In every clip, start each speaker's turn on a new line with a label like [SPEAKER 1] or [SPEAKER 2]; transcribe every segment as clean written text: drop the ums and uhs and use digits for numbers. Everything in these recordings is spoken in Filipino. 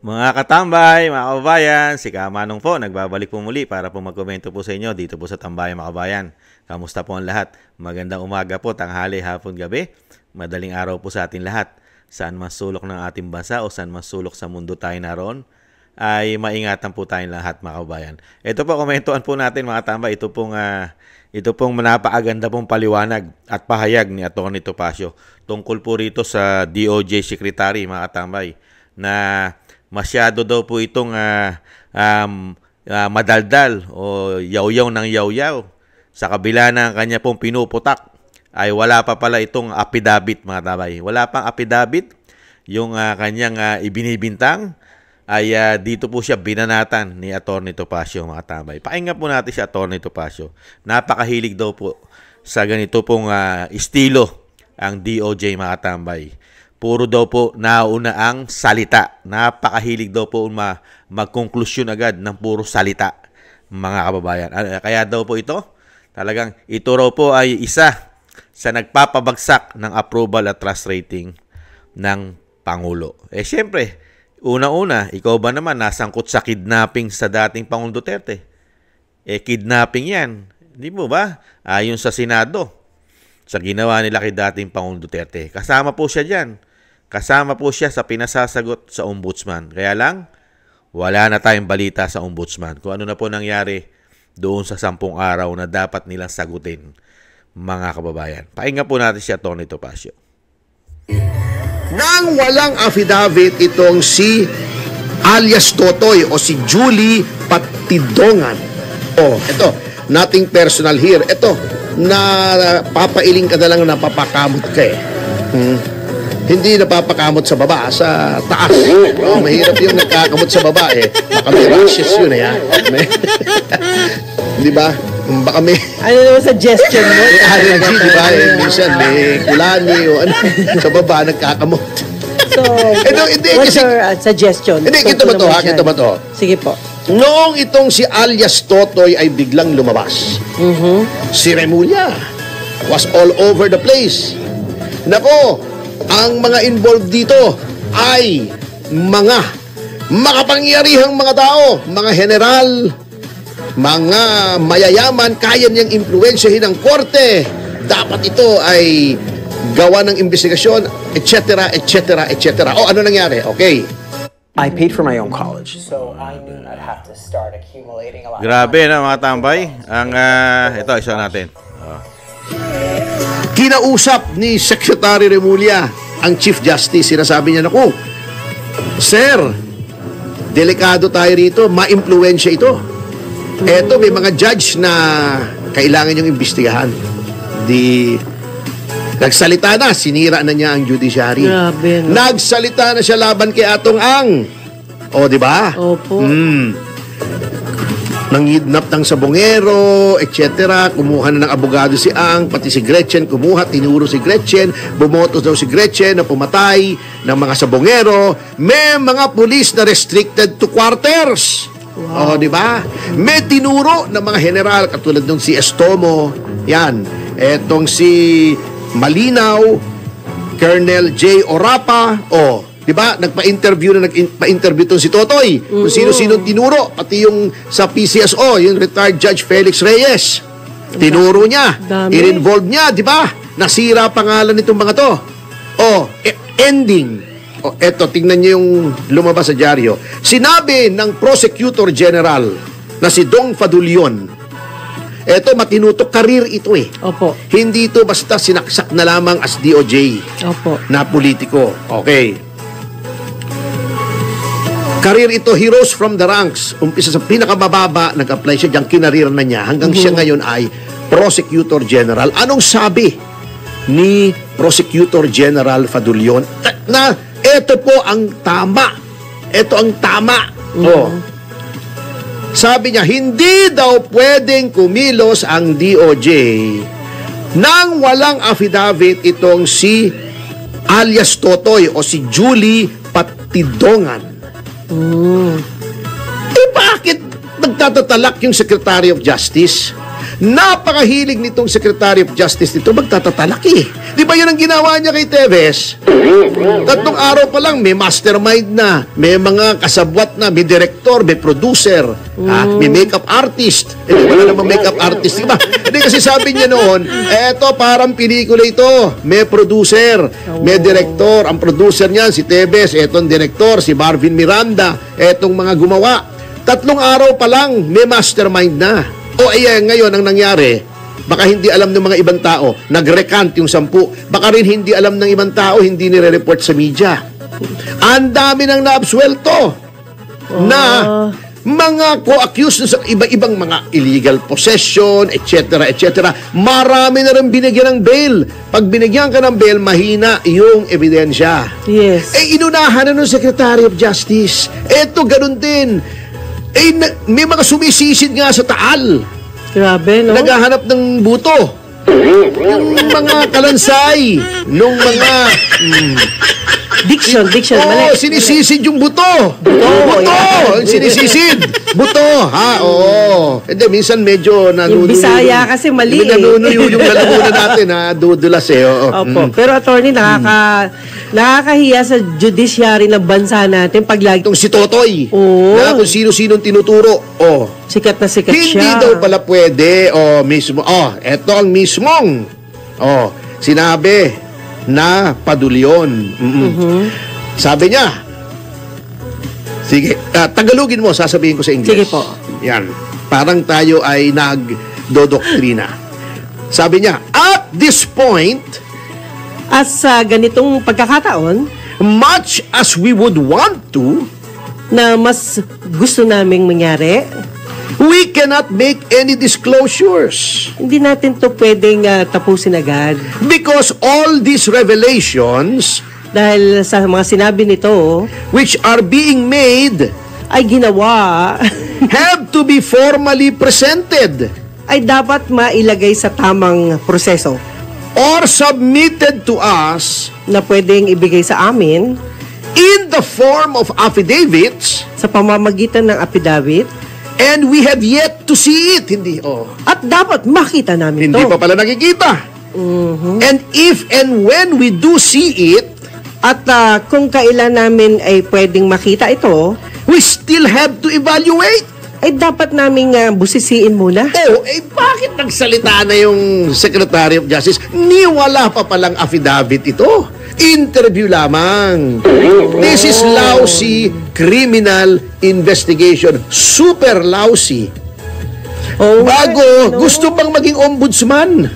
[SPEAKER 1] Mga katambay, mga kababayan, si Kamanong po, nagbabalik po muli para po magkomento po sa inyo dito po sa Tambayan mga kababayan. Kamusta po ang lahat? Magandang umaga po, tanghali, hapon, gabi. Madaling araw po sa atin lahat. Saan man sulok ng ating bansa o saan man sulok sa mundo tayo naroon, ay maingatan po tayong lahat mga kababayan. Ito po, komentuhan po natin mga tambay, ito pong napakaganda pong paliwanag at pahayag ni Atty. Topacio tungkol po rito sa DOJ Secretary mga katambay na masyado daw po itong madaldal o yaw-yaw ng yaw-yaw. Sa kabila ng kanya pong pinuputak, ay wala pa pala itong affidavit mga tabay. Wala pang affidavit yung kanyang ibinibintang ay dito po siya binanatan ni Atty. Topacio mga tabay. Pakinggan po natin si Atty. Topacio. Napakahilig daw po sa ganito pong estilo ang DOJ mga tambay. Puro daw po nauna ang salita. Napakahilig daw po magkonklusyon agad ng puro salita, mga kababayan. Kaya daw po ito, talagang ito raw po ay isa sa nagpapabagsak ng approval at trust rating ng Pangulo. Siyempre, una-una, ikaw ba naman nasangkot sa kidnapping sa dating Pangulong Duterte? Kidnapping yan. Hindi mo ba? Ayon sa Senado, sa ginawa nila kay dating Pangulong Duterte. Kasama po siya dyan. Kasama po siya sa pinasasagot sa ombudsman. Kaya lang, wala na tayong balita sa ombudsman. Kung ano na po nangyari doon sa 10 araw na dapat nilang sagutin, mga kababayan. Pakinggan po natin si Atty. Topacio.
[SPEAKER 2] Nang walang affidavit itong si alias Totoy o si Julie Patidongan. Ito, nothing personal here. Ito, papailing ka na lang na papakamot ka Hindi napapakamot sa baba, sa taas. Mahirap yung nagkakamot sa baba Baka may rashes yun Di ba? Baka may...
[SPEAKER 3] Ano naman suggestion mo?
[SPEAKER 2] May allergy, di ba? Minsan may kulani o ano. Sa baba, nagkakamot.
[SPEAKER 3] So, what's your suggestion?
[SPEAKER 2] Hindi, kito ba to?
[SPEAKER 3] Sige po.
[SPEAKER 2] Noong itong si alias Totoy ay biglang lumabas, si Remulla was all over the place. Nako, ang mga involved dito ay mga makapangyarihang mga tao, mga general, mga mayayaman, kaya niyang impluwensyahin ang korte. Dapat ito ay gawa ng investigasyon, etc., etc., etc. Ano nangyari? Okay.
[SPEAKER 4] I paid for my own college, so I knew I'd have to start accumulating a lot.
[SPEAKER 1] Grabe na mga tambay. Ito, isa natin.
[SPEAKER 2] Kinausap ni Secretary Remulla ang Chief Justice. Sinasabi niya, naku, Sir, delikado tayo rito, ma-impluensya ito. Eto, may mga judge na kailangan yung imbestigahan. Nagsalita na, sinira na niya ang judiciary.
[SPEAKER 3] Grabe, no?
[SPEAKER 2] Nagsalita na siya laban kay Atong Ang. Di ba?
[SPEAKER 3] Opo.
[SPEAKER 2] Nangidnap ng sabongero, etc. Kumuha na ng abogado si Ang, pati si Gretchen kumuha, tinuro si Gretchen, bumotos daw si Gretchen na pumatay ng mga sabongero. May mga pulis na restricted to quarters.
[SPEAKER 3] Wow.
[SPEAKER 2] Di ba? May tinuro ng mga general katulad ng si Estomo, yan. Etong si Malinaw, Colonel J. Orapa, di ba? Nagpa-interview tong si Totoy. Kung sino-sino tinuro, pati yung sa PCSO, yung retired Judge Felix Reyes. Tinuro niya, in-involve niya, di ba? Nasira pangalan nitong mga to. Ending. Eto, tingnan niyo yung lumabas sa dyaryo. Sinabi ng Prosecutor General na si Dong Fadulyon, eto, matinutok karir ito
[SPEAKER 3] Opo.
[SPEAKER 2] Hindi ito basta sinaksak na lamang as DOJ
[SPEAKER 3] Opo.
[SPEAKER 2] na politiko. Okay. Karir ito, he rose from the ranks. Umpisa sa pinakamababa, nag-apply siya diyang kinarir na niya. Hanggang siya ngayon ay Prosecutor General. Anong sabi ni Prosecutor General Fadulyon? Na ito po ang tama. Ito ang tama. Sabi niya, hindi daw pwedeng kumilos ang DOJ nang walang affidavit itong si alias Totoy o si Julie Patidongan. Bakit nagtatatalak yung Secretary of Justice? Napakahilig nitong Secretary of Justice nito magtatatalaki. Di ba yun ang ginawa niya kay Teves? 3 araw pa lang, may mastermind na, may mga kasabwat na, may director, may producer, may makeup artist. Wala namang makeup artist, di ba? Hindi kasi sabi niya noon, eto parang pelikula ito. May producer, may director. Ang producer niyan, si Teves, etong director, si Marvin Miranda, etong mga gumawa. 3 araw pa lang, may mastermind na. O ngayon ang nangyari, baka hindi alam ng mga ibang tao, nag-recant yung 10. Baka rin hindi alam ng ibang tao, hindi nire-report sa media. Ang dami nang naabsuelto na mga co-accused sa iba-ibang mga illegal possession, etc., etc. Marami na rin binigyan ng bail. Pag binigyan ka ng bail, mahina yung ebidensya.
[SPEAKER 3] Yes.
[SPEAKER 2] Inunahan na ng Secretary of Justice. Eto, ganun din. May mga sumisisid nga sa Taal.
[SPEAKER 3] Grabe, no?
[SPEAKER 2] Naghahanap ng buto. Yung mga kalansay, nung mga...
[SPEAKER 3] Diction, mali.
[SPEAKER 2] Sinisisid yung buto. Buto! Sinisisid. Buto, ha? Oo. Hindi, minsan medyo nanunuyo.
[SPEAKER 3] Yung Bisaya kasi mali eh.
[SPEAKER 2] Nanunuyo yung lalamunan natin, ha? Dudulas eh.
[SPEAKER 3] Opo. Pero attorney, nakakahiya sa judiciary ng bansa natin pag lagi...
[SPEAKER 2] Itong si Totoy.
[SPEAKER 3] Oo.
[SPEAKER 2] Na kung sino-sinong tinuturo.
[SPEAKER 3] Sikat na sikat
[SPEAKER 2] Hindi
[SPEAKER 3] siya.
[SPEAKER 2] daw pala pwede. Mismo. Eto ang mismong. Sinabi na padulyon. Sabi niya, sige, Tagalogin mo, sasabihin ko sa English.
[SPEAKER 3] Sige po.
[SPEAKER 2] Yan. Parang tayo ay nagdodoktrina. Sabi niya, at this point,
[SPEAKER 3] As sa ganitong pagkakataon,
[SPEAKER 2] much as we would want to,
[SPEAKER 3] na mas gusto naming mangyari,
[SPEAKER 2] we cannot make any disclosures.
[SPEAKER 3] hindi natin to pwedeng tapusin agad.
[SPEAKER 2] Because all these revelations,
[SPEAKER 3] Dahil sa mga sinabi nito,
[SPEAKER 2] which are being made,
[SPEAKER 3] ay ginawa,
[SPEAKER 2] have to be formally presented
[SPEAKER 3] ay dapat mailagay sa tamang proseso
[SPEAKER 2] or submitted to us
[SPEAKER 3] na pwedeng ibigay sa amin
[SPEAKER 2] in the form of affidavits,
[SPEAKER 3] sa pamamagitan ng affidavit,
[SPEAKER 2] and we have yet to see it. Hindi,
[SPEAKER 3] at dapat makita namin
[SPEAKER 2] hindi
[SPEAKER 3] to.
[SPEAKER 2] pa pala nakikita. And if and when we do see it,
[SPEAKER 3] At kung kailan namin ay pwedeng makita ito,
[SPEAKER 2] we still have to evaluate.
[SPEAKER 3] ay dapat naming busisiin muna.
[SPEAKER 2] Bakit nagsalita na yung Secretary of Justice? Wala pa palang affidavit ito. Interview lamang. This is lousy criminal investigation. Super lousy. Bago, gusto pang maging ombudsman.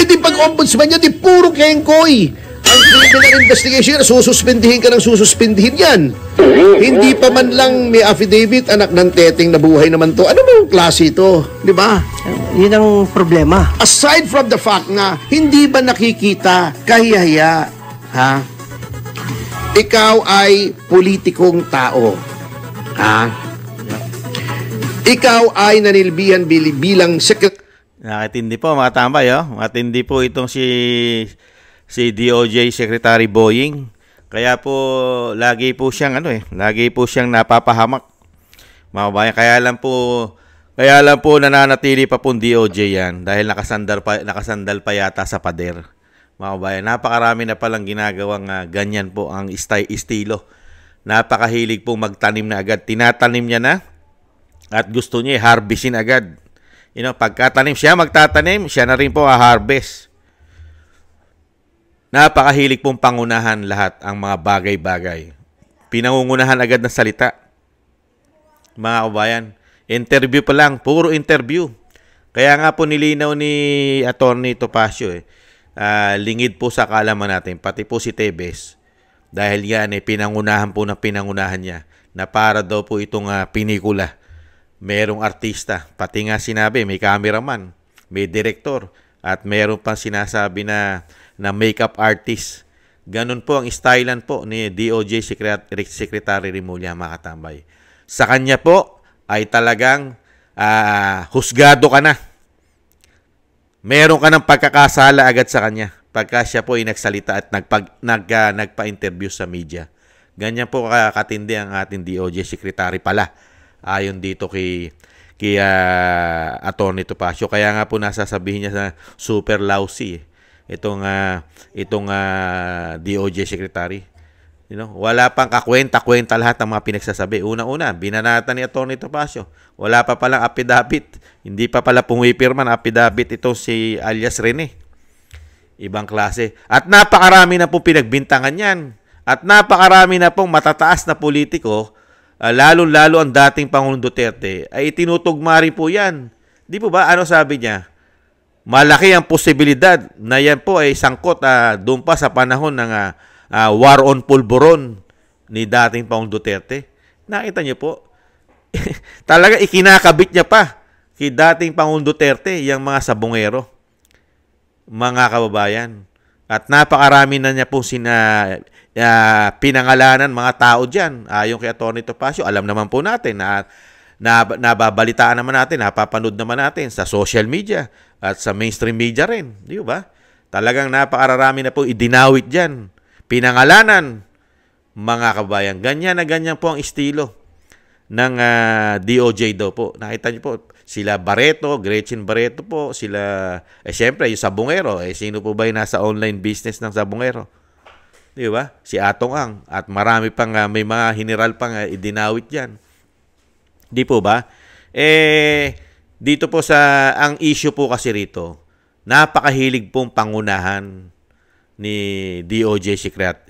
[SPEAKER 2] Di pag ombudsman niya, di puro kengkoy. Ang criminal investigation, sususpindihin ka ng sususpindihin yan. Hindi pa man lang may affidavit, anak ng teteng na buhay naman to. Ano bang klase ito? Di ba?
[SPEAKER 3] Yun ang problema.
[SPEAKER 2] Aside from the fact na hindi ba nakikita, kahihiya, ha? Ikaw ay politikong tao. Ha? Ikaw ay nanilbihan bilang
[SPEAKER 1] Nakatindi po mga tambay, Matindi po itong si DOJ Secretary Boying. Kaya po lagi po siyang lagi po siyang napapahamak. Mga bayan, kaya lang po nananatili pa po DOJ yan dahil nakasandal pa yata sa pader. Mga bayan, napakarami na palang ginagawang ganyan po ang estilo. Napakahilig pong magtanim na agad. Tinatanim niya na at gusto niya harvestin agad. Pagkatanim siya, magtatanim, siya na rin po harvest. Napakahilig pong pangunahan lahat ang mga bagay-bagay. Pinangungunahan agad ng salita. Mga kabayan, interview pa lang, puro interview. Kaya nga po nilinaw ni Attorney Topacio, lingid po sa kaalaman natin, pati po si Teves. Dahil yan, pinangunahan niya na para daw po itong pinikula. Merong artista, pati nga sinabi, may cameraman, may director, at meron pang sinasabi na makeup artist. Ganun po ang stylean po ni DOJ Secretary Remulla, mga katambay. Sa kanya po ay talagang husgado ka na. Meron ka ng pagkakasala agad sa kanya pagka siya po ay nagsalita at nagpa-interview sa media. Ganyan po katindi ang ating DOJ Secretary pala. Ayon dito kay kay Atty. Topacio. Kaya nga po nasasabihin niya sa super lousy itong DOJ secretary. Wala pang kakwenta-kwenta lahat ng mga pinagsasabi. Una-una, binanatan ni Atty. Topacio. Wala pa palang affidavit. Hindi pa pala pumipirma ng affidavit ito si alias Rene. Ibang klase. At napakarami na pong pinagbintangan yan. At napakarami na pong matataas na politiko, lalo-lalo ang dating Pangulong Duterte, ay itinutugma rin po yan. Di po ba? Ano sabi niya? Malaki ang posibilidad na yan po ay sangkot doon pa sa panahon ng war on pulburon ni dating Pangulong Duterte. Nakita niyo po? Talaga ikinakabit niya pa kay dating Pangulong Duterte yung mga sabongero. Mga kababayan. At napakarami na niya po pinangalanan mga tao dyan. Ayon kay Atty. Topacio, alam naman po natin na nababalitaan naman natin, napapanood naman natin sa social media at sa mainstream media rin. Di ba? Talagang napakarami na po idinawit dyan. Pinangalanan, mga kababayan. Ganyan na ganyan po ang estilo ng DOJ daw po. Nakita niyo po, sila Barreto, Gretchen Barreto po, sila, siyempre, yung sabongero, sino po ba yung nasa online business ng sabongero? Di ba? Si Atong Ang, at marami pang, may mga general pang idinawit dyan. Di po ba? Dito po ang issue po kasi rito, napakahilig pong pangunahan ni DOJ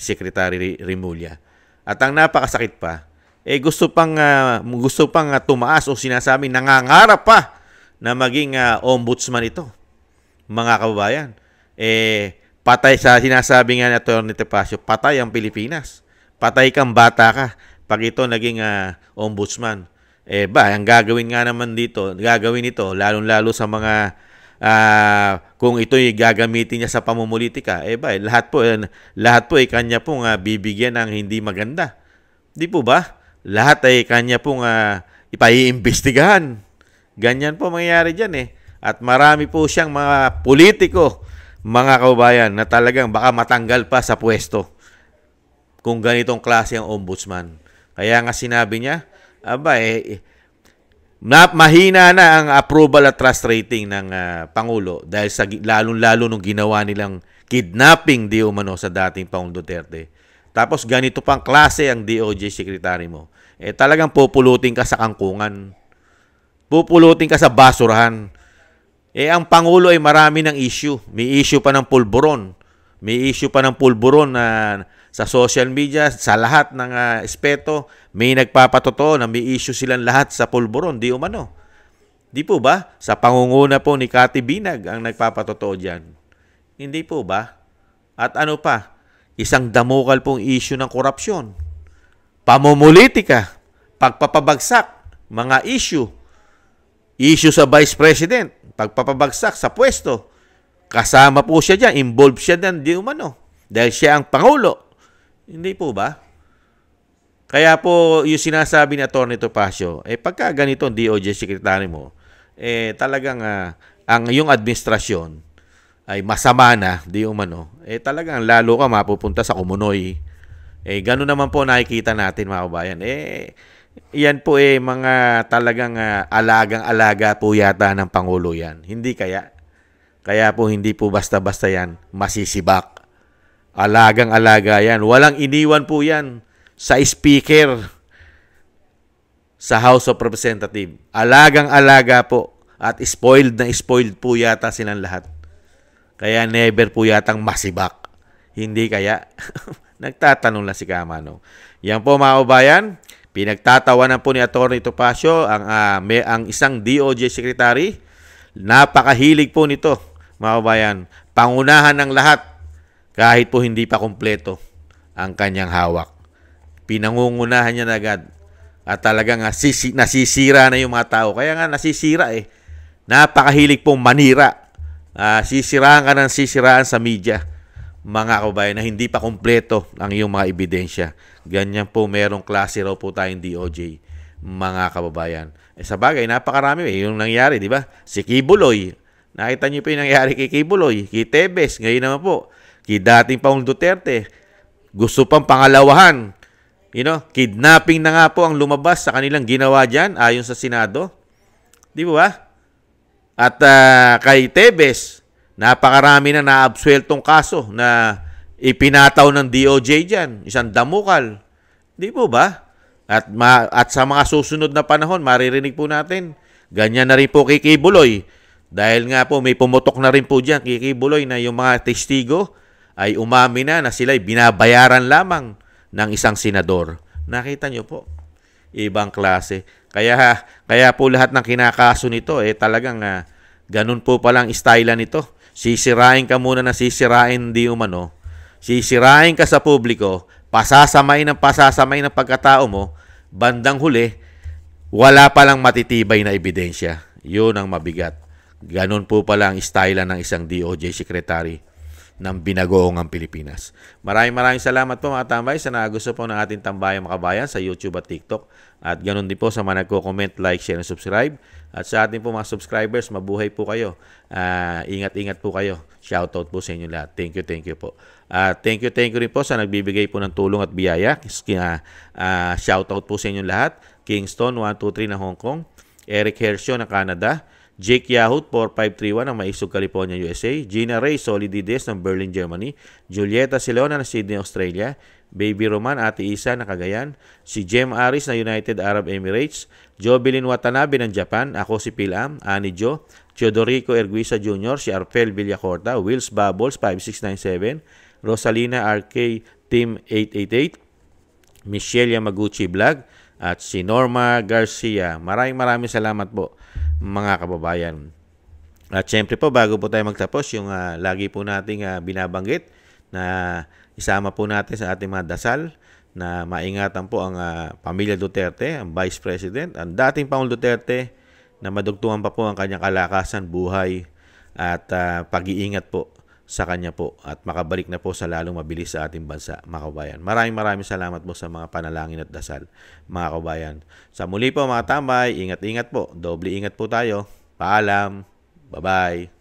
[SPEAKER 1] Secretary Remulla. At ang napakasakit pa, gusto pang tumaas o sinasabi nangangarap pa na maging ombudsman ito. Mga kababayan, patay sa sinasabi nga ni Atty. Topacio, patay ang Pilipinas. Patay kang bata ka pag ito naging ombudsman. Ang gagawin nga naman dito, gagawin ito lalong-lalo sa mga kung ito'y gagamitin niya sa pamumulitika, lahat po ay kanya pong bibigyan ng hindi maganda. Di po ba? Lahat ay kanya pong ipaiimbestigahan. Ganyan po mangyayari dyan At marami po siyang mga politiko, mga kababayan, na talagang baka matanggal pa sa pwesto kung ganitong klase ang ombudsman. Kaya nga sinabi niya, mahina na ang approval at trust rating ng Pangulo dahil sa lalong-lalo nung ginawa nilang kidnapping di umano sa dating Pangulong Duterte. Tapos ganito pang klase ang DOJ secretary mo. Talagang pupulutin ka sa kangkungan. Pupulutin ka sa basurahan. Ang Pangulo ay marami ng issue. May issue pa ng pulburon. May issue pa ng pulburon sa social media, sa lahat ng espeto. May nagpapatotoo na may issue silang lahat sa pulburon. Di umano. Di po ba? Sa pangunguna po ni Cathy Binag ang nagpapatotoo dyan. Hindi po ba? At ano pa? Isang damukal pong issue ng korupsyon. Pamumulitika, pagpapabagsak, mga issue sa Vice President, pagpapabagsak sa pwesto, kasama po siya dyan, involved siya dyan, di umano, dahil siya ang Pangulo. Hindi po ba? Kaya po, yung sinasabi ni Atty. Topacio, pagka ganito ang DOJ secretary mo, talagang yung administrasyon ay masama na, di umano, talagang lalo ka mapupunta sa kumunoy. Gano'n naman po nakikita natin, mga kabayan. Yan po mga talagang alagang-alaga po yata ng Pangulo yan. Hindi kaya? Kaya po hindi po basta-basta yan masisibak. Alagang-alaga yan. Walang iniwan po yan sa speaker sa House of Representatives. Alagang-alaga po. At spoiled na spoiled po yata silang lahat. Kaya never po yatang masibak. Hindi kaya? Nagtatanong lang si Kamano. Yan po, mga kabayan, pinagtatawanan po ni Atty. Topacio ang isang DOJ secretary. Napakahilig po nito, mga kabayan. Pangunahan ng lahat kahit po hindi pa kumpleto ang kanyang hawak. Pinangungunahan niya na agad. At talagang nasisira na yung mga tao. Kaya nga nasisira Napakahilig pong manira. Sisiraan ka ng sisiraan sa media, mga kababayan, na hindi pa kumpleto ang iyong mga ebidensya. Ganyan po, merong klase raw po tayong DOJ, mga kababayan. Sa bagay, napakarami yung nangyari, di ba? Si Kibuloy, nakita niyo po yung nangyari kay Kibuloy, kay Tebes, ngayon naman po, kay dating Pangulong Duterte, gusto pang pangalawahan. Kidnapping na nga po ang lumabas sa kanilang ginawa dyan, ayon sa Senado. Di ba? At kay Tebes, napakarami na naabsueltong kaso na ipinataw ng DOJ dyan. Isang damukal. Di po ba? At sa mga susunod na panahon, maririnig po natin, ganyan na rin po kay Kibuloy. Dahil nga po may pumutok na rin po dyan kay Kibuloy na yung mga testigo ay umamin na sila'y binabayaran lamang ng isang senador. Nakita nyo po, ibang klase. Kaya po lahat ng kinakaso nito, talagang ganun po palang style nito. Sisirain ka muna na sisirain di umano. Sisirain ka sa publiko, pasasamain ng pagkatao mo, bandang huli, wala palang matitibay na ebidensya. Yun ang mabigat. Ganun po pala ang style ng isang DOJ secretary ng binagoong ang Pilipinas. Maraming salamat po mga tambay sa nagusto po ng ating Tambayang Makabayan sa YouTube at TikTok. At ganun din po sa mga nagko-comment, like, share, and subscribe. At sa ating po mga subscribers, mabuhay po kayo. Ingat-ingat po kayo. Shoutout po sa inyo lahat. Thank you po. Thank you rin po sa nagbibigay po ng tulong at biyaya. Shoutout po sa inyo lahat. Kingston 123 ng Hong Kong. Eric Hershio ng Canada. Jake Yahut, 4531 ng Maisog, California, USA. Gina Ray Solidides ng Berlin, Germany. Julieta Silona ng Sydney, Australia. Baby Roman, Ate Isa ng Cagayan. Si Jem Aris ng United Arab Emirates. Jovelyn Watanabe ng Japan. Ako si Pilam. Ani Jo. Teodorico Erguisa Jr. Si Arfel Villacorta. Wills Bubbles 5697. Rosalina RK Team 888. Michelle Yamaguchi Vlog. At si Norma Garcia. Maraming salamat po mga kababayan. At syempre po, bago po tayo magtapos, yung lagi po nating binabanggit na isama po natin sa ating mga dasal na maingatan po ang pamilya Duterte, ang Vice President, ang dating Pangulong Duterte na madugtungan pa po ang kanyang kalakasan, buhay at pag-iingat po sa kanya po at makabalik na po sa lalong mabilis sa ating bansa, mga kabayan. Maraming salamat po sa mga panalangin at dasal, mga kabayan. Sa muli po mga tambay, ingat-ingat po. Doble ingat po tayo. Paalam. Bye-bye.